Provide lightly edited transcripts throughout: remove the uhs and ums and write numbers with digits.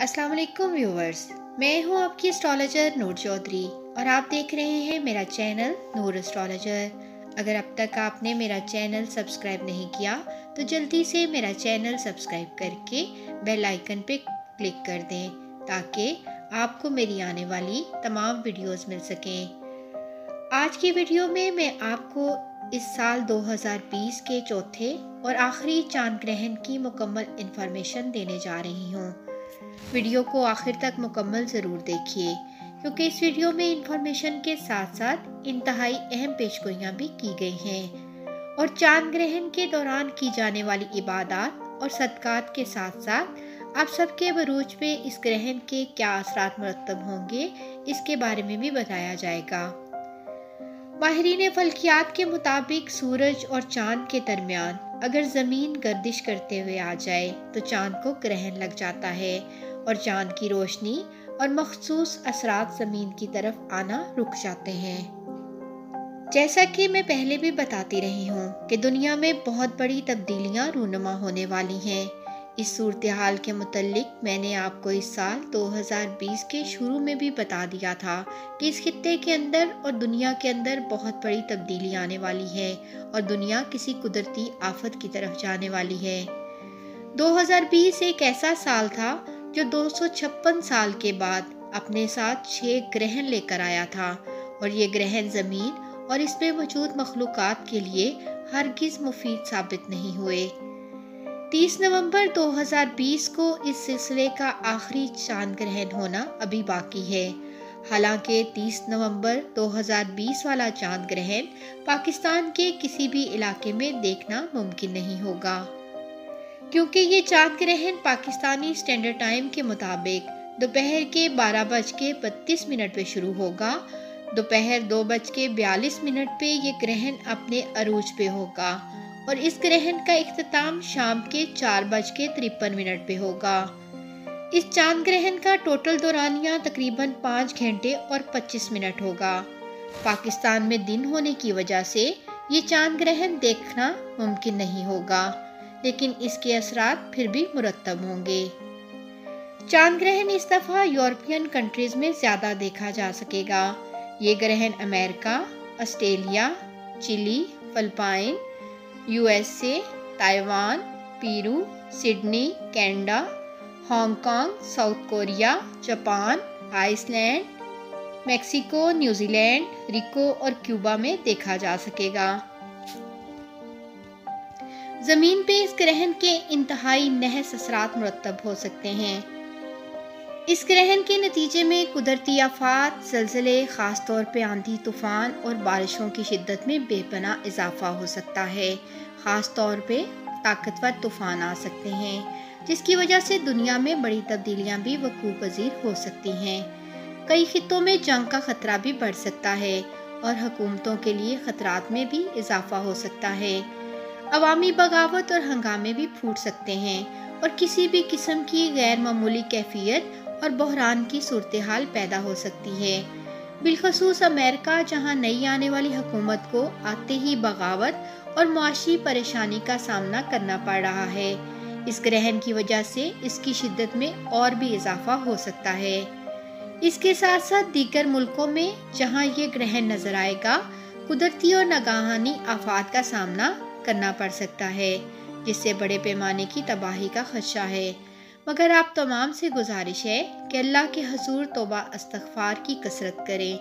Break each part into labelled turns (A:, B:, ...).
A: अस्सलाम वालेकुम व्यूवर्स, मैं हूं आपकी एस्ट्रोलॉजर नूर चौधरी और आप देख रहे हैं मेरा चैनल नूर एस्ट्रोलॉजर। अगर अब तक आपने मेरा चैनल सब्सक्राइब नहीं किया तो जल्दी से मेरा चैनल सब्सक्राइब करके बेल आइकन पे क्लिक कर दें ताकि आपको मेरी आने वाली तमाम वीडियोस मिल सकें। आज की वीडियो में मैं आपको इस साल 2020 के चौथे और आखिरी चांद ग्रहण की मुकम्मल इंफॉर्मेशन देने जा रही हूँ। वीडियो को आखिर तक मुकम्मल ज़रूर देखिए क्योंकि इस वीडियो में इंफॉर्मेशन के साथ साथ इंतहाई अहम पेशगोइयाँ भी की गई हैं और चांद ग्रहण के दौरान की जाने वाली इबादत और सदकात के साथ साथ आप सबके बरूज पे इस ग्रहण के क्या असरात मुरत्तब होंगे इसके बारे में भी बताया जाएगा। माहिरीन फल्कियात के मुताबिक सूरज और चांद के दरमियान अगर ज़मीन गर्दिश करते हुए आ जाए तो चांद को ग्रहण लग जाता है और चांद की रोशनी और मखसूस असरात ज़मीन की तरफ आना रुक जाते हैं। जैसा कि मैं पहले भी बताती रही हूँ कि दुनिया में बहुत बड़ी तब्दीलियाँ रूनुमा होने वाली हैं। इस सूरत हाल के मुतल्लिक मैंने आपको इस साल 2020 के शुरू में भी बता दिया था कि इस खित्ते के अंदर और दुनिया के अंदर बहुत बड़ी तब्दीली आने वाली है और दुनिया किसी कुदरती आफत की तरफ जाने वाली है। 2020 एक ऐसा साल था जो 256 साल के बाद अपने साथ 6 ग्रहण लेकर आया था और ये ग्रहण ज़मीन और इसमें मौजूद मखलूक़ात के लिए हरगिज़ मुफीद साबित नहीं हुए। 30 नवंबर 2020 को इस सिलसिले का आखिरी चांद ग्रहण होना अभी बाकी है। हालांकि 30 नवंबर 2020 वाला चांद ग्रहण पाकिस्तान के किसी भी इलाके में देखना मुमकिन नहीं होगा क्योंकि ये चांद ग्रहण पाकिस्तानी स्टैंडर्ड टाइम के मुताबिक दोपहर के 12:32 पे शुरू होगा। दोपहर 2:42 पे ये ग्रहण अपने अरूज पे होगा और इस ग्रहण का इख्तिताम शाम के 4:53 पे होगा। इस चांद ग्रहण का टोटल दौरानिया तकरीबन 5 घंटे और 25 मिनट होगा। पाकिस्तान में दिन होने की वजह से ये चांद ग्रहण देखना मुमकिन नहीं होगा, लेकिन इसके असरात फिर भी मुरत्तब होंगे। चांद ग्रहण इस दफ़ा यूरोपियन कंट्रीज़ में ज़्यादा देखा जा सकेगा। ये ग्रहण America, Australia, Chile, Philippine, USA, Taiwan, Peru, Sydney, Canada, Hong Kong, South Korea, Japan, Iceland, Mexico, New Zealand, Rico और क्यूबा में देखा जा सकेगा। ज़मीन पे इस ग्रहण के इंतहाई नहस असरात मुरत्तब हो सकते हैं। इस ग्रहण के नतीजे में कुदरती आफात, ज़लज़ले, ख़ास तौर पे आंधी तूफ़ान और बारिशों की शिद्दत में बेपनाह इजाफा हो सकता है। ख़ास तौर पे ताकतवर तूफ़ान आ सकते हैं जिसकी वजह से दुनिया में बड़ी तब्दीलियां भी वक़ूअ पज़ीर हो सकती हैं। कई खित्तों में जंग का ख़तरा भी बढ़ सकता है और हुकूमतों के लिए ख़तरात में भी इजाफा हो सकता है। अवामी बगावत और हंगामे भी फूट सकते हैं और किसी भी किस्म की गैर मामूली कैफियत और बहरान की सूरत हाल पैदा हो सकती है। बिलखसूस अमेरिका, जहां नई आने वाली हुकूमत को आते ही बगावत और मुआशी परेशानी का सामना करना पड़ रहा है। इस ग्रहण की वजह से इसकी शिद्दत में और भी इजाफा हो सकता है। इसके साथ साथ दीगर मुल्कों में जहां ये ग्रहण नजर आएगा कुदरती और नागाहानी आफात का सामना करना पड़ सकता है जिससे बड़े पैमाने की तबाही का खदशा है। मगर आप तमाम से गुजारिश है कि अल्लाह के हुजूर तौबा इस्तग़फ़ार की कसरत करें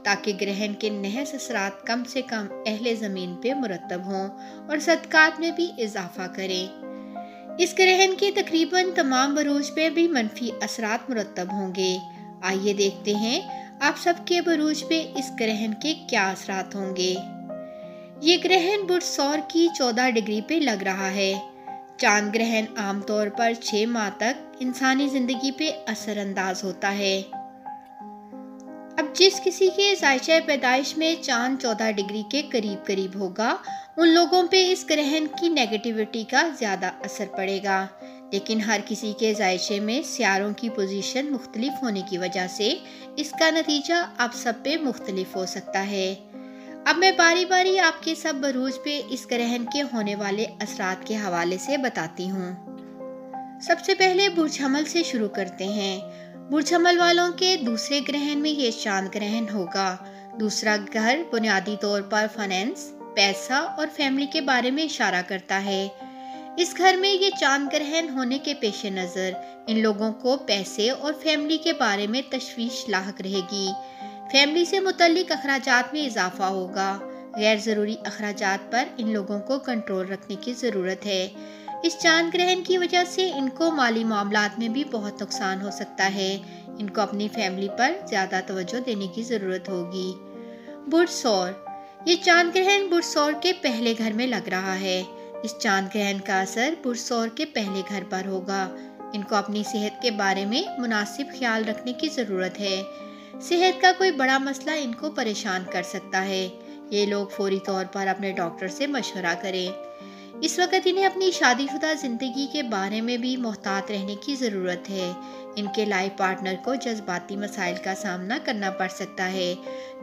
A: ताकि ग्रहण के नहस असरात कम से कम अहले ज़मीन पे मुरत्तब हों और सदकात में भी इजाफा करें। इस ग्रहण के तकरीबन तमाम बरूज पे भी मनफी असरात मुरत्तब होंगे। आइए देखते हैं आप सबके बरूज पे इस ग्रहण के क्या असरात होंगे। ये ग्रहण बुर्ज सौर की 14 डिग्री पे लग रहा है। चांद ग्रहण आमतौर पर 6 माह तक इंसानी जिंदगी पे असरअंदाज होता है। अब जिस किसी के ज़ायचे पैदाइश में चांद 14 डिग्री के करीब करीब होगा उन लोगों पे इस ग्रहण की नेगेटिविटी का ज़्यादा असर पड़ेगा, लेकिन हर किसी के ज़ायचे में सियारों की पोजीशन मुख्तलिफ होने की वजह से इसका नतीजा आप सब पे मुख्तलिफ हो सकता है। अब मैं बारी बारी आपके सब बरूज पे इस ग्रहण के होने वाले असरात के हवाले से बताती हूँ। سب سے پہلے برج حمل سے شروع کرتے ہیں۔ برج حمل والوں کے دوسرے گرہن میں یہ چاند گرہن ہوگا۔ دوسرا گھر بنیادی طور پر فائنینس، پیسہ اور فیملی کے بارے میں اشارہ کرتا ہے۔ اس گھر میں یہ چاند گرہن ہونے کے پیش نظر ان لوگوں کو پیسے اور فیملی کے بارے میں تشویش لاحق رہے گی۔ فیملی سے متعلق اخراجات میں اضافہ ہوگا۔ غیر ضروری اخراجات پر ان لوگوں کو کنٹرول رکھنے کی ضرورت ہے۔ اس چاند گرہن کی وجہ سے ان کو مالی معاملات میں بھی بہت نقصان ہو سکتا ہے۔ ان کو اپنی فیملی پر زیادہ توجہ دینے کی ضرورت ہوگی۔ برج ثور، یہ چاند گرہن برج ثور کے پہلے گھر میں لگ رہا ہے۔ اس چاند گرہن کا اثر برج ثور کے پہلے گھر پر ہوگا۔ ان کو اپنی صحت کے بارے میں مناسب خیال رکھنے کی ضرورت ہے۔ صحت کا کوئی بڑا مسئلہ ان کو پریشان کر سکتا ہے۔ یہ لوگ فوری طور پر اپنے ڈاکٹر سے مشورہ کریں۔ اس وقت انہیں اپنی شادی شدہ زندگی کے بارے میں بھی محتاط رہنے کی ضرورت ہے۔ ان کے لائف پارٹنر کو جذباتی مسائل کا سامنا کرنا پڑ سکتا ہے،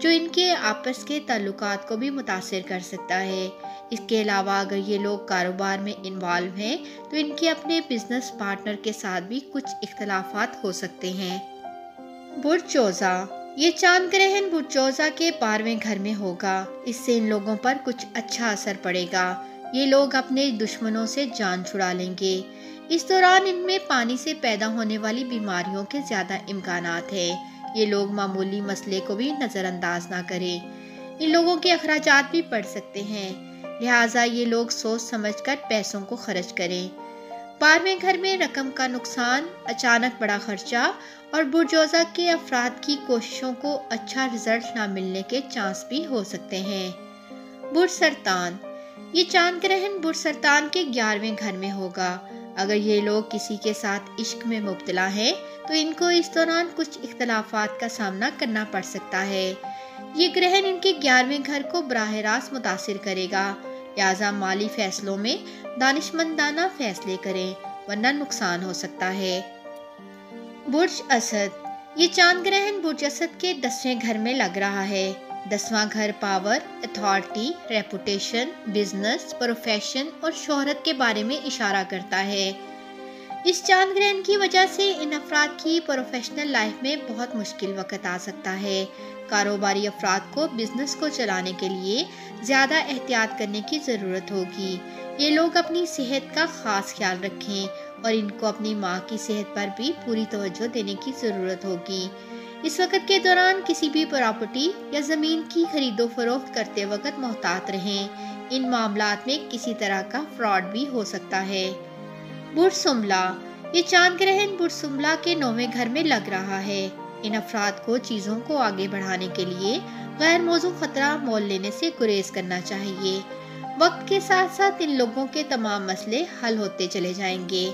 A: جو ان کے آپس کے تعلقات کو بھی متاثر کر سکتا ہے۔ اس کے علاوہ اگر یہ لوگ کاروبار میں انوالو ہیں تو ان کے اپنے بزنس پارٹنر کے ساتھ بھی کچھ اختلافات ہو سکتے ہیں۔ برج جوزا، یہ چاند گرہن برج جوزا کے 12ویں گھر میں ہوگا۔ اس سے ان لوگوں پر کچھ اچھا اثر پڑے گا۔ یہ لوگ اپنے دشمنوں سے جان چھڑا لیں گے۔ اس دوران ان میں پانی سے پیدا ہونے والی بیماریوں کے زیادہ امکانات ہیں۔ یہ لوگ معمولی مسئلے کو بھی نظر انداز نہ کریں۔ ان لوگوں کے اخراجات بھی بڑھ سکتے ہیں، لہٰذا یہ لوگ سوچ سمجھ کر پیسوں کو خرچ کریں۔ 12ویں گھر میں رقم کا نقصان، اچانک بڑا خرچہ اور برج جوزا کے افراد کی کوششوں کو اچھا رزلٹ نہ ملنے کے چانس بھی ہو سکتے ہیں۔ برج سرطان، یہ چاند گرہن برج سرطان کے 11ویں گھر میں ہوگا۔ اگر یہ لوگ کسی کے ساتھ عشق میں مبتلا ہیں تو ان کو اس دوران کچھ اختلافات کا سامنا کرنا پڑ سکتا ہے۔ یہ گرہن ان کے 11ویں گھر کو براہ راست متاثر کرے گا، لہٰذا مالی فیصلوں میں دانشمندانہ فیصلے کریں ورنہ نقصان ہو سکتا ہے۔ برج اسد، یہ چاند گرہن برج اسد کے 10ویں گھر میں لگ رہا ہے۔ 10واں گھر power, authority, reputation, business, profession اور شہرت کے بارے میں اشارہ کرتا ہے۔ اس چاند گرہن کی وجہ سے ان افراد کی پروفیشنل لائف میں بہت مشکل وقت آ سکتا ہے۔ کاروباری افراد کو بزنس کو چلانے کے لیے زیادہ احتیاط کرنے کی ضرورت ہوگی۔ یہ لوگ اپنی صحت کا خاص خیال رکھیں اور ان کو اپنی ماں کی صحت پر بھی پوری توجہ دینے کی ضرورت ہوگی۔ اس وقت کے دوران کسی بھی پراپرٹی یا زمین کی خرید و فروخت کرتے وقت محتاط رہیں۔ ان معاملات میں کسی طرح کا فراڈ بھی ہو سکتا ہے۔ برج سنبلہ، یہ چاند گرہن برج سنبلہ کے 9ویں گھر میں لگ رہا ہے۔ ان افراد کو چیزوں کو آگے بڑھانے کے لیے غیر موزوں خطرہ مول لینے سے گریز کرنا چاہیے۔ وقت کے ساتھ ساتھ ان لوگوں کے تمام مسئلے حل ہوتے چلے جائیں گے۔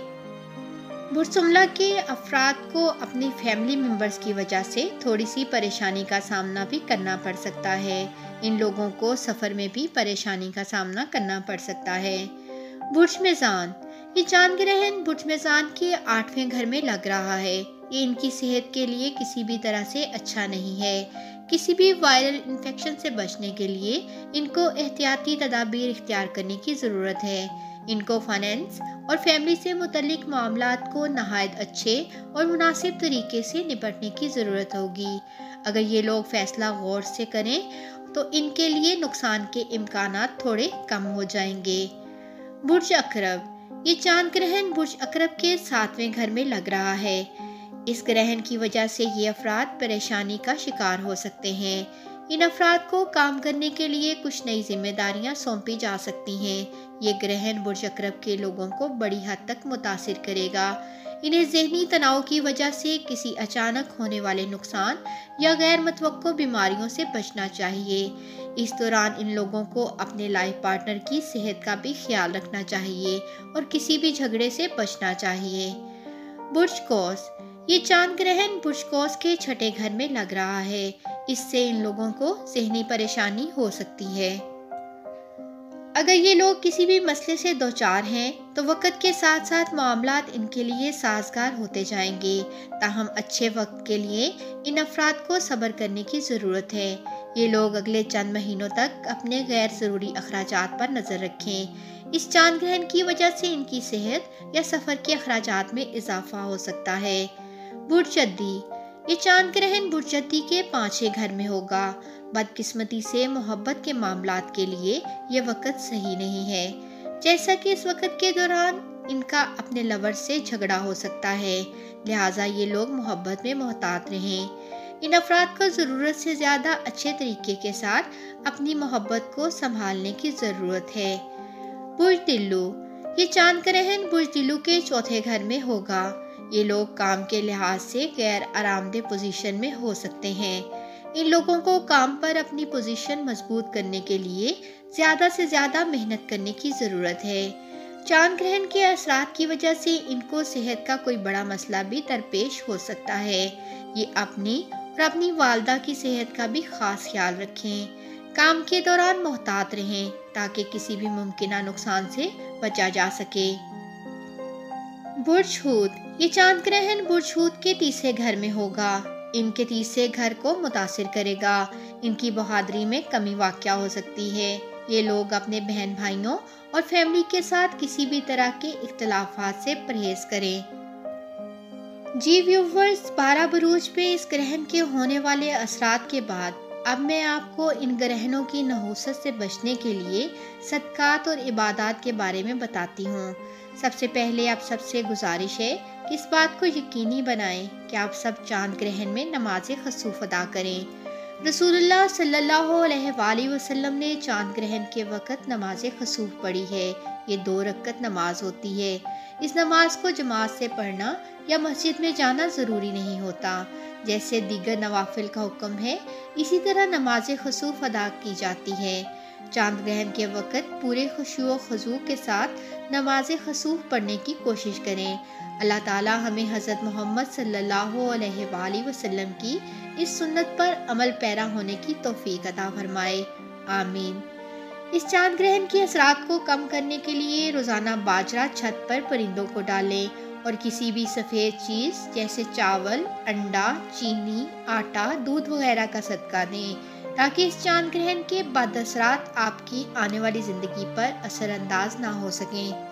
A: برج سنبلہ کے افراد کو اپنی فیملی ممبرز کی وجہ سے تھوڑی سی پریشانی کا سامنا بھی کرنا پڑ سکتا ہے۔ ان لوگوں کو سفر میں بھی پریشانی کا سامنا کرنا پڑ سکتا ہے۔ برج میزان، یہ چاند گرہن برج میزان کے 8ویں گھر میں لگ رہا ہے۔ یہ ان کی صحت کے لیے کسی بھی طرح سے اچھا نہیں ہے۔ کسی بھی وائرل انفیکشن سے بچنے کے لیے ان کو احتیاطی تدابیر اختیار کرنے کی ضرورت ہے۔ ان کو فائنینس اور فیملی سے متعلق معاملات کو نہایت اچھے اور مناسب طریقے سے نپٹنے کی ضرورت ہوگی۔ اگر یہ لوگ فیصلہ غور سے کریں تو ان کے لیے نقصان کے امکانات تھوڑے کم ہو جائیں گے۔ برج عقرب، یہ چاند گرہن برج عقرب کے 7ویں گھر میں لگ رہا ہے۔ اس گرہن کی وجہ سے یہ افراد پریشانی کا شکار ہو سکتے ہیں۔ ان افراد کو کام کرنے کے لیے کچھ نئی ذمہ داریاں سونپی جا سکتی ہیں۔ یہ گرہن برج عقرب کے لوگوں کو بڑی حد تک متاثر کرے گا۔ انہیں ذہنی تناؤ کی وجہ سے کسی اچانک ہونے والے نقصان یا غیر متوقع بیماریوں سے بچنا چاہیے۔ اس دوران ان لوگوں کو اپنے لائف پارٹنر کی صحت کا بھی خیال رکھنا چاہیے اور کسی بھی جھگڑے سے بچنا چاہیے۔ برج قوس، یہ چاند گرہن برج قوس کے 6ٹھے گھر میں لگ رہا ہے۔ اس سے ان لوگوں کو ذہنی پریشانی ہو سکتی ہے۔ اگر یہ لوگ کسی بھی مسئلے سے دوچار ہیں تو وقت کے ساتھ ساتھ معاملات ان کے لیے سازگار ہوتے جائیں گے، تاہم اچھے وقت کے لیے ان افراد کو صبر کرنے کی ضرورت ہے۔ یہ لوگ اگلے چند مہینوں تک اپنے غیر ضروری اخراجات پر نظر رکھیں۔ इस चांद ग्रहण की वजह से इनकी सेहत या सफर के अखराजात में इजाफा हो सकता है। बुर्जद्दी, ये चांद ग्रहण बुर्जद्दी के 5वें घर में होगा। बदकिस्मती से मोहब्बत के मामलात के लिए ये वक्त सही नहीं है, जैसा कि इस वक्त के दौरान इनका अपने लवर से झगड़ा हो सकता है, लिहाजा ये लोग मोहब्बत में मोहतात रहें। इन अफराद को ज़रूरत से ज़्यादा अच्छे तरीके के साथ अपनी मोहब्बत को संभालने की ज़रूरत है। बुजदिल्लु, ये चांद ग्रहण बुजदिल्लु के 4थे घर में होगा। ये लोग काम के लिहाज से गैर आरामदेह पोजीशन में हो सकते हैं। इन लोगों को काम पर अपनी पोजीशन मजबूत करने के लिए ज़्यादा से ज़्यादा मेहनत करने की ज़रूरत है। चांद ग्रहण के असरात की वजह से इनको सेहत का कोई बड़ा मसला भी दरपेश हो सकता है। ये अपनी और अपनी वालदा की सेहत का भी खास ख्याल रखें। काम के दौरान मोहतात रहें ताकि किसी भी मुमकिन नुकसान से बचा जा सके। बुर्ज हूत, ये चांद ग्रहण बुर्ज हूत के 3रे घर में होगा। इनके 3रे घर को मुतासिर करेगा। इनकी बहादुरी में कमी वाक़या हो सकती है। ये लोग अपने बहन भाइयों और फैमिली के साथ किसी भी तरह के इख्तलाफात से परहेज करें। जी व्यूवर्स, 12 बुरूज पे इस ग्रहण के होने वाले असरात के बाद अब मैं आपको इन ग्रहणों की नहूसत से बचने के लिए सदकात और इबादत के बारे में बताती हूँ। सबसे पहले आप सबसे गुजारिश है कि इस बात को यकीनी बनाएं कि आप सब चांद ग्रहण में नमाज खसूफ अदा करें। रसूलुल्लाह सल्लल्लाहु अलैहि वसल्लम ने चांद ग्रहण के वक़्त नमाज खसूफ पढ़ी है। ये 2 रकअत नमाज होती है। इस नमाज को जमात से पढ़ना या मस्जिद में जाना ज़रूरी नहीं होता। जैसे दीगर नवाफिल का हुक्म है, इसी तरह नमाज खसूफ अदा की जाती है। चांद ग्रहण के वक़्त पूरे खुशू खजू के साथ नमाज खसूफ पढ़ने की कोशिश करें। अल्लाह ताला हमें हज़रत मोहम्मद सल्लल्लाहु अलैहि वसल्लम की इस सुन्नत पर अमल पैरा होने की तौफीक अता फरमाए, आमीन। इस चांद ग्रहण के असरात को कम करने के लिए रोज़ाना बाजरा छत पर परिंदों को डालें और किसी भी सफ़ेद चीज़ जैसे चावल, अंडा, चीनी, आटा, दूध वगैरह का सदका दें ताकि इस चांद ग्रहण के बदअसरात आपकी आने वाली ज़िंदगी पर असरअंदाज ना हो सकें।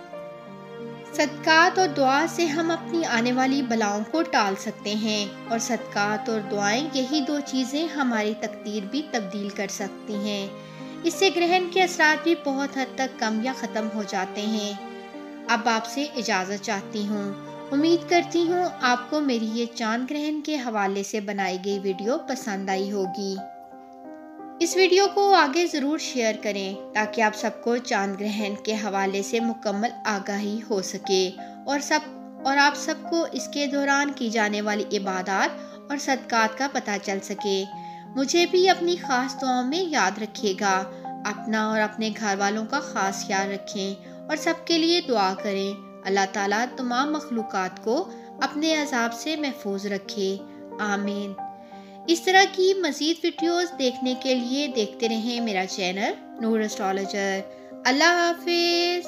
A: सदकात और दुआ से हम अपनी आने वाली बलाओं को टाल सकते हैं और सदकात और दुआएं, यही 2 चीज़ें हमारी तकदीर भी तब्दील कर सकती हैं। इससे ग्रहण के असरात भी बहुत हद तक कम या ख़त्म हो जाते हैं। अब आपसे इजाज़त चाहती हूँ। उम्मीद करती हूँ आपको मेरी ये चांद ग्रहण के हवाले से बनाई गई वीडियो पसंद आई होगी। इस वीडियो को आगे ज़रूर शेयर करें ताकि आप सबको चांद ग्रहण के हवाले से मुकम्मल आगाही हो सके और आप सबको इसके दौरान की जाने वाली इबादत और सदकात का पता चल सके। मुझे भी अपनी ख़ास दुआओं में याद रखिएगा। अपना और अपने घर वालों का ख़ास ख्याल रखें और सबके लिए दुआ करें। अल्लाह ताला तमाम मखलूक़ात को अपने अज़ाब से महफूज रखे, आमीन। इस तरह की मज़ीद वीडियोज़ देखने के लिए देखते रहें मेरा चैनल नूर एस्ट्रोलॉजर। अल्लाह हाफिज़।